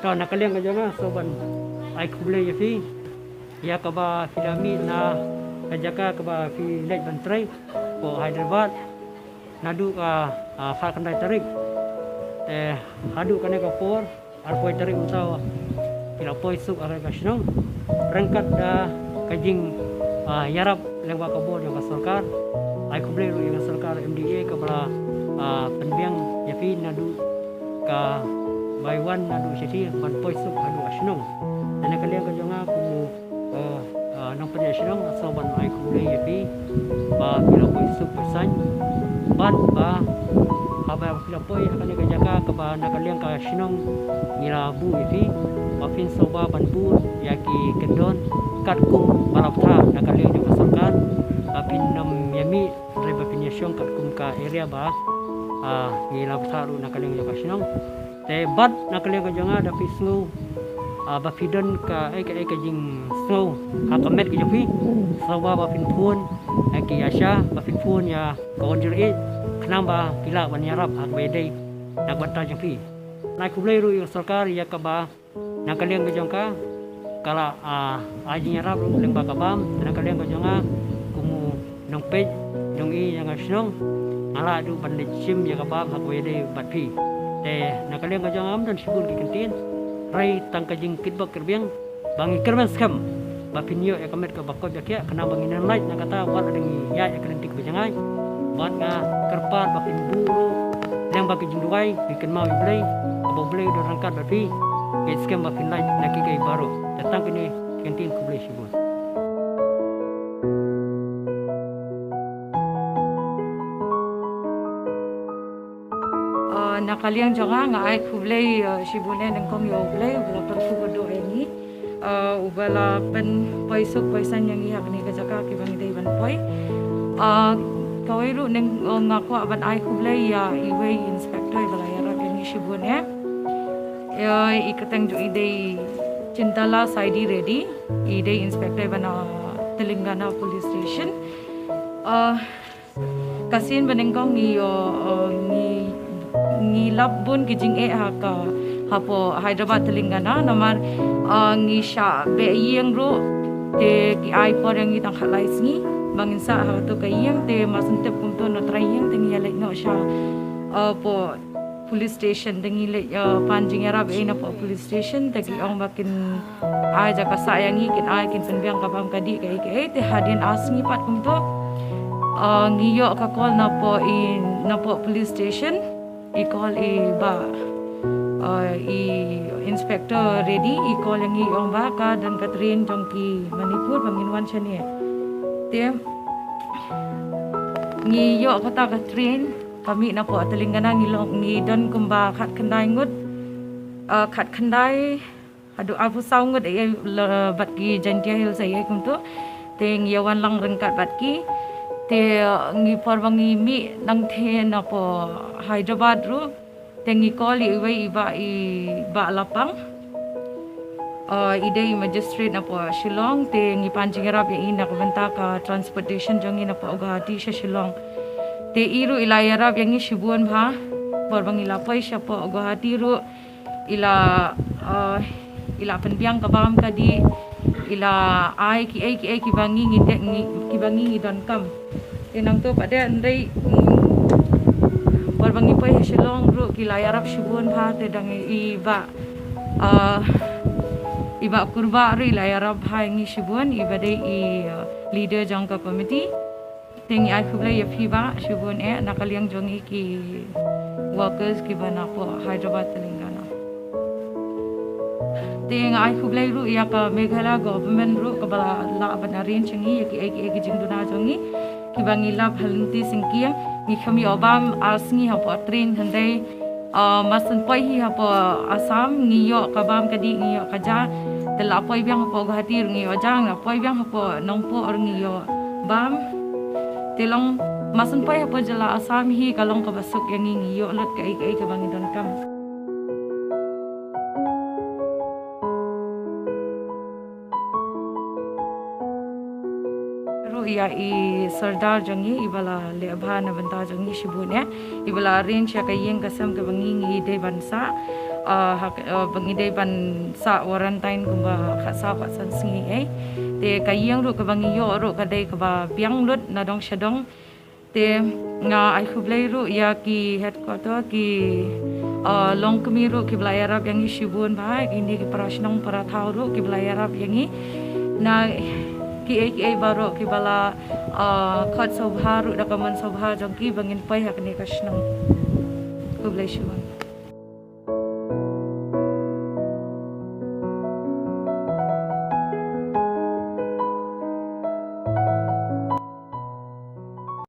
Tahu nak kalian kerja na soban ai kubule ya fi ya kaba filami na kajaka kaba fi lej bantrai ko Hyderabad nadu ka far kandai tarik hadu kane ka por arpoi tarik utawa pila poi suk ara ka shnong rangkat da kajing yarap lengwa ka bor yang ka sarkar ai kubule ru yang sarkar MDA ka bala penbiang ya fi nadu ka Baiwan nadu sisi ban poi suk hadu ashnong dan kalian ka jonga ku nang panya ashnong so ban ai kubule ya fi ba pila poi suk pesan ban ba haba pila poi kalian ka jaka ka ba nakalian ka ashnong ngira bu ya fi ba fin so ba ban bu ya ki kendon kat kum balaptha nakalian jo ka sarkar apin nam yami reba pinyasong kat kum ka area ba ngira tharu nakalian jo ka ashnong te bat nakalian ka jonga da pisngu ba pidon ka ka jing snow hakamet ki jofi sawa ba pin phun ki asha ba pin phun ya kon juri khnam ba pila ban yarap hak bedai nak bata jofi nai kublai ru sarkar ya ka ba nakalian ka jongka kala aji yarap ru leng ba ka bam nakalian ka jonga kumu nong pej nong i yang asnong ala du ban sim ya ka ba hak bedai bat pi nakalian ka jongam dan sibul ki kentin rai tangka jing kitbak kerbiang bangi kerban skam bapinyo ya kamet ka bakot ya kya kana bangi nan light nakata wal adeng ya kelentik bajangai bat nga kerpat bapin buru yang baki jing duai bikin mau play abo play do rangkat bapi ke skam bapin light naki kai baru datang kini kentin ku play sibul nakaliang jonga nga ai kublai shibune nang kong yo blai ubala perfu do ini ubala pen paisuk paisan yang ihak ni ka jaka ki bang dei ban poi kawairu nang ngako aban ai kublai ya iwe inspector bala ya ra ni shibune ikatang jo idei cintala saidi ready idei inspector bana Telangana police station kasin banengkong ni labbun kijing haka hapo Hyderabad Telangana namar ngi sha be yeng ro te ki ai por yang itang halais ni bangin sa ha to kayeng te masantep kumto no trayeng te ngi lek no sha po police station te ngi lek panjing era be na po police station te ki ong bakin ai jaka sayangi kin ai kin penbiang kabam kadi kai te hadin asngi pat kumto ngi yo ka call na po police station i-call inspector ready i-call yang iyong baka dan katrin jongki Manipur banginwan siya niya te ngiyo kata katrin kami na po Telangana ngidon kumba khat kandai ngut khat kandai adu apu saw ngut batki jantia hil saya kumto te ngiyawan lang rengkat batki te ngi porbangi mi nang the na po Hyderabad ru te ngi koli iba lapang idei magistrate na po Shillong te ngi panjingarap ya ina kubenta ka transportation jongi na po Guwahati sa Shillong te iru ilayarap yang ngi shibuan bha porbangi lapay siya po Guwahati ru ila penbiang kabam kadi ila ai ki bangi ngidon kam tinang to pada andai barbangi pai Shillong ru ki layarap shibun bha te dang iba kurba ri layarap bha ngi shibun iba de leader jangka committee tingi ai kublai ya phiba shibun nakaliang jongi ki workers ki bana po Hyderabad Telangana ting ai kublai ru ya ka Meghalaya government ru ka bala la banarin changi ya ki jingduna jongi kibangi lab halunti singkiang ni kami obam asngi hapo train handai masan poi hi hapo Assam ngiyo kabam kadi ngiyo kaja tela poi biang hapo Guwahati ngiyo jang na poi biang hapo nongpo or ngiyo bam telong masan poi hapo jala Assam hi kalong kabasuk yang ngiyo lot kai kabangi don kam ya sardar jongi ibala lebha na banta jongi shibune ibala range ya kayeng kasam ke bangi ngi de bansa bangidai ban sa warantain kumba khasa pa san singi te kayang ru ka bangiyo ru ka dai ka ba piang lut na dong shadong te nga ai khublai ru ya ki headquarter ki long kami ru ki blayarap yang shibun ba ini ki prashnong para thau ru ki blayarap yang na ki ai baru ki bala khat sobha ru da kaman sobha jong ki bangin pai hak ne kashnong khublai shibun